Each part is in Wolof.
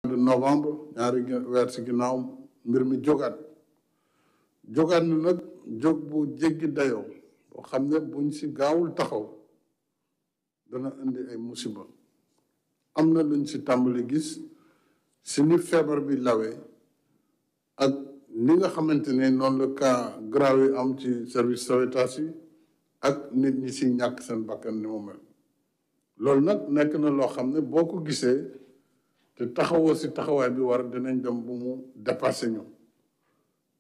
de novembre ñaari weer si ginnaaw mbir mi jógaat na nag jóg bu jéggi dayoo boo xam ne buñ si gaawul taxaw dana indi ay musiba am na luñ si tàmbali gis si ni feebar bi lawee ak ni nga xamante ne noonu la cas grave yi am ci service sauvetage yi ak nit ñi si ñàkk seen bakkan ni mu mel loolu nag nekk na loo xam ne boo ko gisee te taxawoo si taxawaay bi war dinañ dem bu mu dépassé ñu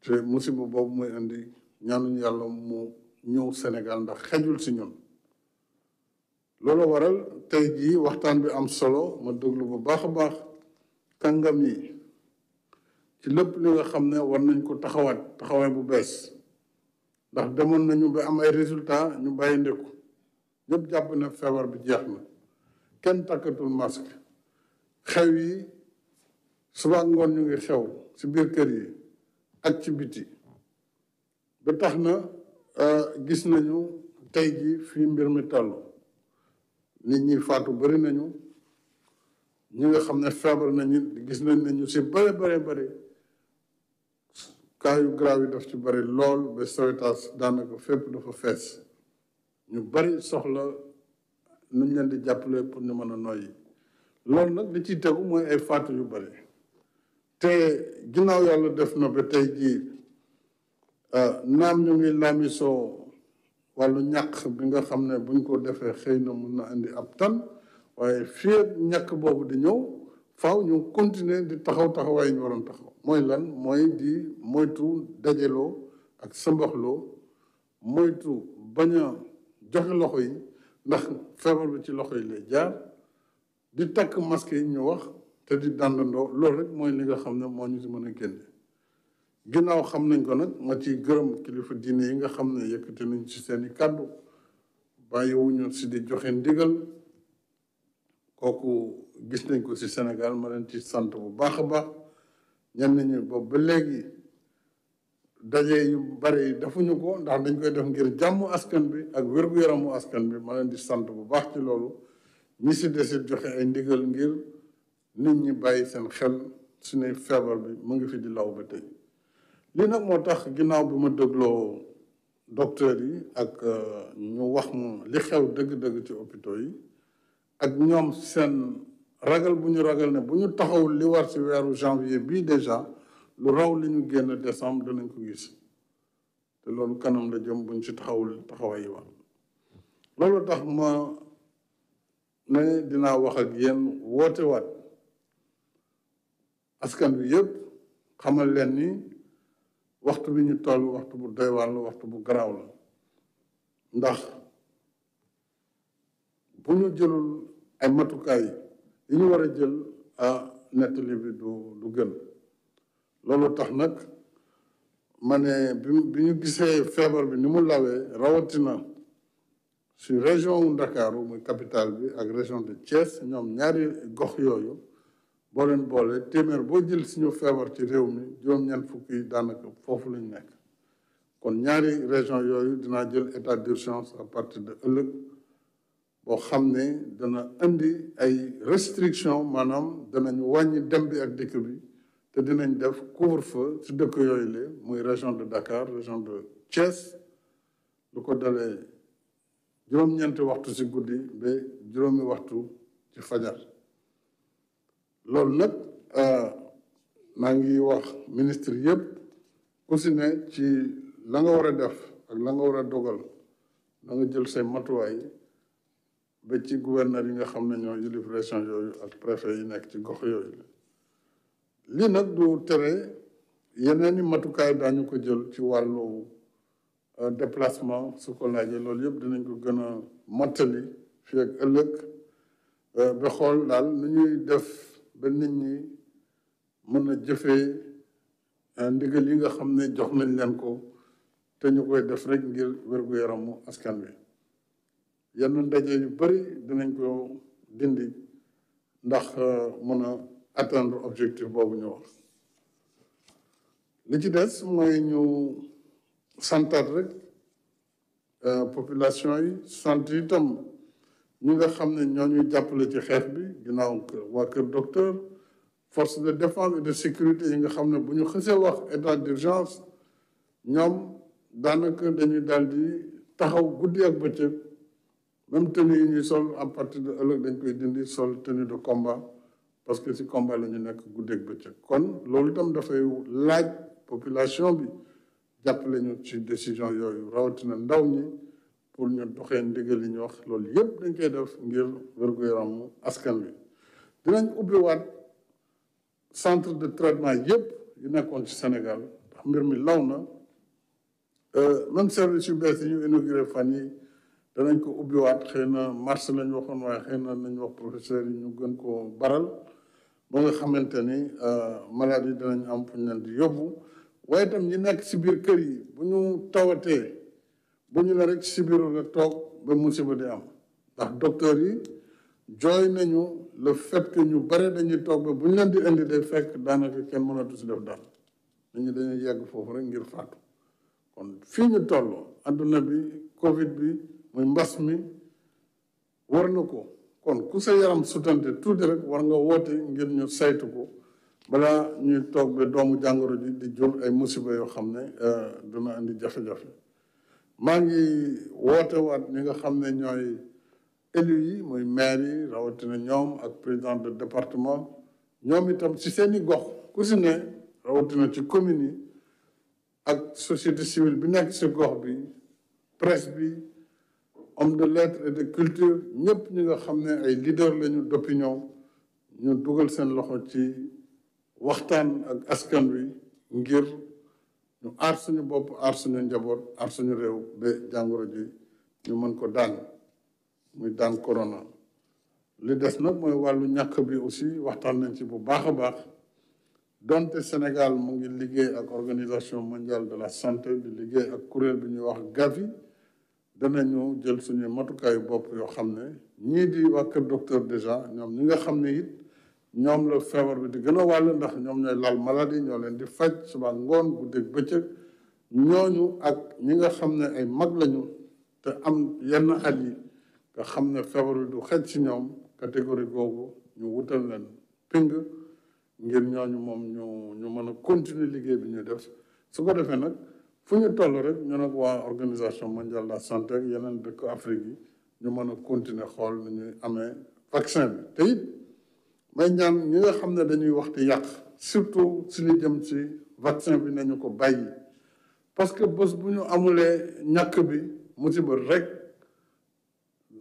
te musiba boobu mooy indi ñaanuñu yàlla mu ñëw Sénégal ndax xejul si ñun loolu waral tey jii waxtaan bi am solo ma déglu bu baax a baax kàngam yi ci lépp li nga xam ne war nañ ko taxawaay bu bees ndax demoon nañu ba am ay résultats ñu bàyyi ndeku ñëpp jàpp ne feebar bi jeex na kenn takkatul masque xew yi suba ngoon ñu ngi xew ci biir kër yi ak ci biti ba tax na gis nañu tey ji fii mbir mi toll nit ñi faatu bari nañu ñi nga xam ne feebar nañu gis nañ ne ñu ci bari cas yu grave yi daf ci bari lool ba Sowétas daanaka fépp dafa fees ñu bari soxla nuñ leen di jàppale pour ñu mën a noyyi loolu nag li ciy tegu mooy ay faatu yu bari te ginnaaw yàlla def na ba tey jii naam ñu ngi laamisoo wàllu ñàkk bi nga xam ne buñ ko defee xëy na mun na indi ab tan waaye fii ak ñàkk boobu di ñëw faaw ñu continuer di taxawaay ñu waroon taxaw mooy lan mooy di moytu dajaloo ak sëmbaxloo moytu bañ a joxe loxo yi ndax feebar bi ci loxo yi lay jaar di takk masque yi ñu wax te di dàndandoo loolu rek mooy li nga xam ne moo ñu si mën a génne ginnaaw xam nañ ko nag ma ciy gërëm kilifa diine yi nga xam ne yëkkati nañ ci seeni kàddu bàyyiwuñu si di joxe ndigal kooku gis nañ ko ci Sénégal ma leen ci sant bu baax a baax ñenn ñi boobu ba léegi daje yu bari defuñu ko ndax dañ koy def ngir jàmm askan bi ak wér-gu-yaramu askan bi ma leen di sant bu baax ci loolu ñi ci desit joxe ay ndigal ngir nit ñi bàyyi seen xel su ne feebar bi mu ngi fi di law ba tey lii nag moo tax ginnaaw bi ma dégloo docteur yi ak ñu wax ma li xew dëgg-dëgg ci hôpitaux yi ak ñoom seen ragal bu ñu ragal ne bu ñu taxawul li war ci weeru janvier bii déjà lu raw li ñu génn décembre danañ ko gis te loolu kanam la jëm buñ ci taxawul taxawaay yi war loolu tax ma ne dinaa wax ak yéen woote waat askan bi yëpp xamal leen ni waxtu bi ñu toll waxtu bu doy waar la waxtu bu garaaw la ndax bu ñu jëlul ay matukaay yi ñu war a jël nettali bi du gën loolu tax nag ma ne bi ñu gisee feebar bi ni mu lawee rawatina si région wu Ndakaaru muy capitale bi ak région de Thiès ñoom ñaari gox yooyu boo leen boole téeméer boo jël suñu feebar ci réew mi juróom-ñeent fukk yi daanaka foofu lañ nekk kon ñaari région yooyu dinaa jël état d'urgence à partir de ëllëg boo xam ne dana indi ay restriction maanaam danañu wàññi dem bi ak dëkk bi te dinañ def couvre-feu ci dëkk yooyu la muy région de Dakar région de Thiès lu ko dalee juróom-ñeenti waxtu ci guddi ba juróomi waxtu ci fajar loolu nag maa ngi wax ministre yëpp ku si ne ci la nga war a def ak la nga war a dogal da nga jël say matuwaay ba ci gouverneur yi nga xam ne ñoo yilif région yooyu ak préfet yi nekk ci gox yooyu lii nag du tere yeneeni matukaay daañu ko jël ci wàllu déplacement su ko laajee loolu yëpp dinañ ko gën a mottali fii ak ëllëg ba xool daal nu ñuy def ba nit ñi mën a jëfee ndigal yi nga xam ne jox nañ leen ko te ñu koy def rek ngir wér-gu-yaramu askan wi yenn ndaje yu bari dinañ ko dindi ndax mën a atteindre objectif boobu ñu wax li ci des mooy ñu santaat rek population yi sant itam ñi nga xam ne ñoo ñuy jàppale ci xeex bi ginnaaw waa kër docteur force de défense et de sécurité yi nga xam ne bu ñu xësee wax état d'urgence ñoom daanaka dañuy daal di taxaw guddi ak bëccëg même tenue yi ñuy sol à partir de ëllëg dañ koy dindi sol tenue de combat parce que ci combat la ñu nekk guddi ak bëccëg kon loolu itam dafay laaj population bi jàppale ñu ci décision yooyu rawatina ndaw ñi pour ñu doxee ndigal li ñu wax loolu yëpp dañ koy def ngir wér-gu-yaramu askan wi dinañ ubbiwaat centre de traitement yëpp yu nekkoon ci Sénégal ndax mbir mi law na même service yu bees yi ñu inauguré fan yi danañ ko ubbiwaat xëy na mars lañ waxoon waaye xëy na nañ wax professeur yi ñu gën koo baral ba nga xamante ni malade yi danañ am fu ñu leen di yóbbu waaye itam ñi nekk si biir kër yi bu ñu tawatee bu ñu la rek si biir nga toog ba musiba di am ndax docteur yi jooy nañu le fait que ñu bare dañuy toog ba bu ñu leen di indi day fekk daanaka kenn mënatu si def dara nit ñi dañuy yegg foofu rek ngir faatu kon fii ñu toll adduna bi Covid bi muy mbas mi war na ko kon ku sa yaram sutante tuuti rek war nga woote ngir ñu saytu ko balaa ñuy toog ba doomu jàngoro ji di jur ay musiba yoo xam ne dina indi jafe-jafe maa ngi woote waat ñi nga xam ne ñooy élus yi muy maire yi rawatina ñoom ak président de département ñoom itam ci seeni gox ku si ne rawatina ci commune yi ak société civile bi nekk ci gox bi presse bi homme de lettres et de culture ñëpp ñi nga xam ne ay leader lañu d'opinion ñu dugal seen loxo ci waxtaan ak askan wi ngir ñu aar suñu bopp aar suñu njaboot aar suñu réew ba jàngoro ji ñu mën ko daan muy daan corona li des nag mooy wàllu ñàkk bi aussi waxtaan nañ ci bu baax a baax donte Sénégal mu ngi liggéey ak organisation mondiale de la santé di liggéey ak kuréel bi ñuy wax Gavi danañu jël suñu matukaayu bopp yoo xam ne ñii di waa kër docteur déjà ñoom ñi nga xam ne it ñoom la feebar bi di gën a wàll ndax ñoom ñooy laal maladie ñoo leen di faj suba ngoon guddeeg bëccëg ñooñu ak ñi nga xam ne ay mag lañu te am yenn at yi nga xam ne feebar bi du xej ci ñoom catégorie googu ñu wutal leen ping ngir ñooñu moom ñu mën a continuer liggéey bi ñu def su ko defee nag fu ñu toll rek ñu nag waa organisation mondiale de la santé ak yeneen dëkk Afrique yi ñu mën a continuer xool nu ñuy amee vaccin bi te it may ñaan ñi nga xam ne dañuy waxti yàq surtout si li jëm ci vaccin bi nañu ko bàyyi parce que bés bu ñu amulee ñàkk bi musiba rek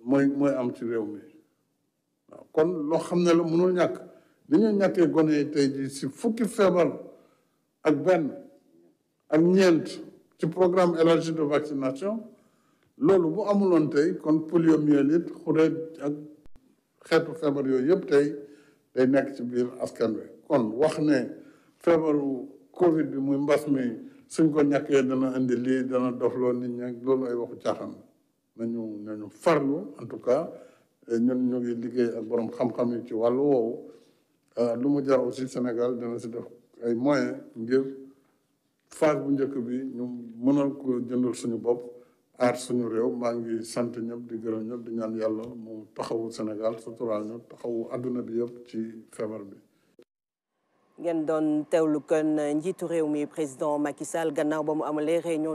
mooy am ci réew mi waaw kon loo xam ne la mënul ñàkk li ñu ñàkkee gone yi tey ji si fukki feebar ak benn ak ñeent ci programme élargi de vaccination loolu bu amuloon tey kon poliomyélite xureet ak xeetu feebar yooyu yëpp tey day nekk ci biir askan wi kon wax ne feebaru Covid bi muy mbas mi suñ ko ñàkkee dana indi lii dana dofloo nit ñi loolu ay waxu caaxaan nañu farlu en tout cas ñun ñu ngi liggéey ak borom xam-xam yi ci wàllu woowu lu mu jar aussi Sénégal dana si def ay moyens ngir phase bu njëkk bi ñu mënal ko jëndal suñu bopp aar suñu réew maa ngi sant ñëpp di gërëm ñëpp di ñaan yàlla mu taxawu Sénégal suturaal ñu taxawu adduna bi yëpp ci feebar bi. ngeen doon teewlu kon njiitu réew mi président Macky Sall gannaaw ba mu amalee réunion